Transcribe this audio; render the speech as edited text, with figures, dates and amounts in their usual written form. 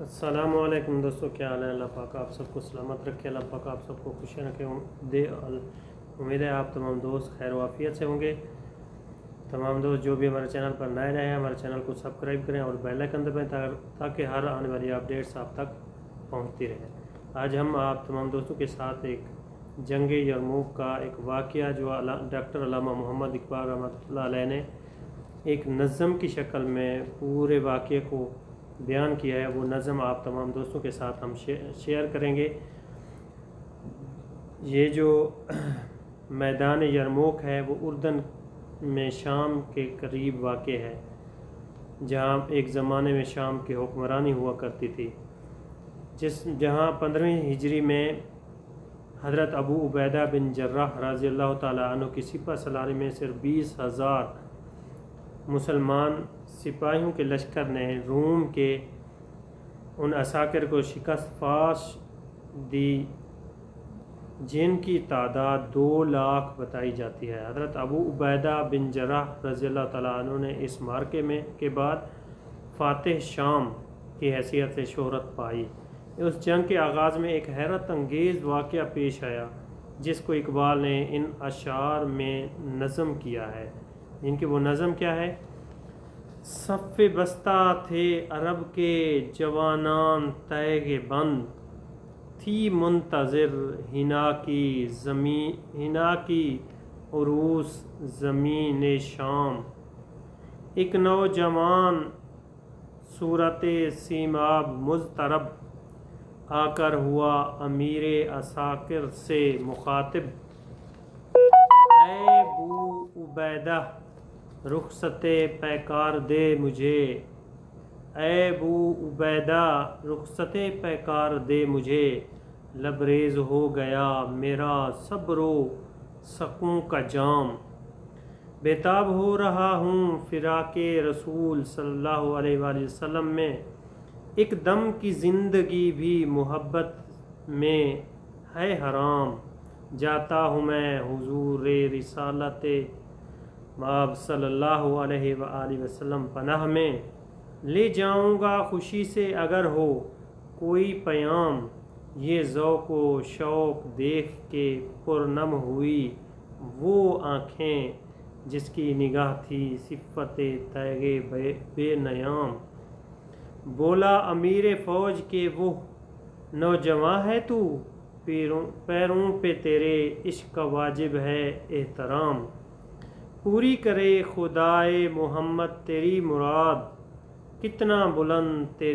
السلام علیکم دوستو، کیا حال ہے؟ اللہ پاک آپ سب کو سلامت رکھے، اللہ پاک آپ سب کو خوشیاں رکھے دے۔ امید ہے آپ تمام دوست خیر و عافیت سے ہوں گے۔ تمام دوست جو بھی ہمارے چینل پر نئے رہے ہیں ہمارے چینل کو سبسکرائب کریں اور بیل آئکن دبائیں تاکہ ہر آنے والی اپڈیٹس آپ تک پہنچتی رہے۔ آج ہم آپ تمام دوستوں کے ساتھ ایک جنگ یرموک کا ایک واقعہ جو ڈاکٹر علامہ محمد اقبال رحمۃ اللہ علیہ نے ایک نظم کی شکل میں پورے واقعے کو بیان کیا ہے، وہ نظم آپ تمام دوستوں کے ساتھ ہم شیئر کریں گے۔ یہ جو میدان یرموک ہے وہ اردن میں شام کے قریب واقع ہے، جہاں ایک زمانے میں شام کی حکمرانی ہوا کرتی تھی، جہاں 15ویں ہجری میں حضرت ابو عبیدہ بن جراح رضی اللہ تعالیٰ عنہ کی سپہ سالاری میں صرف 20,000 مسلمان سپاہیوں کے لشکر نے روم کے ان عساکر کو شکست فاش دی جن کی تعداد 2 لاکھ بتائی جاتی ہے۔ حضرت ابو عبیدہ بن جراح رضی اللہ تعالیٰ عنہ نے اس مارکے کے بعد فاتح شام کی حیثیت سے شہرت پائی۔ اس جنگ کے آغاز میں ایک حیرت انگیز واقعہ پیش آیا جس کو اقبال نے ان اشعار میں نظم کیا ہے، جن کی وہ نظم کیا ہے؟ صف بستہ تھے عرب کے جوانان تیغ بند، تھی منتظر ہنا کی عروس زمین شام، ایک نوجوان صورت سیماب مضطرب آ کر ہوا امیر عساکر سے مخاطب، اے بو عبیدہ رخصت پیکار دے مجھے، اے بو عبیدہ رخصت پیکار دے مجھے، لبریز ہو گیا میرا صبر و سکوں کا جام، بےتاب ہو رہا ہوں فراق رسول صلی اللہ علیہ وآلہ وسلم میں، ایک دم کی زندگی بھی محبت میں ہے حرام، جاتا ہوں میں حضور رسالت مآب صلی اللہ علیہ وآلہ وسلم پناہ میں، لے جاؤں گا خوشی سے اگر ہو کوئی پیام، یہ ذوق و شوق دیکھ کے پرنم ہوئی وہ آنکھیں جس کی نگاہ تھی صفت تیغ بے نیام، بولا امیر فوج کے وہ نوجواں ہے تو، پیروں پہ تیرے عشق کا واجب ہے احترام، پوری کرے خدائے محمد تیری مراد، کتنا بلند تیری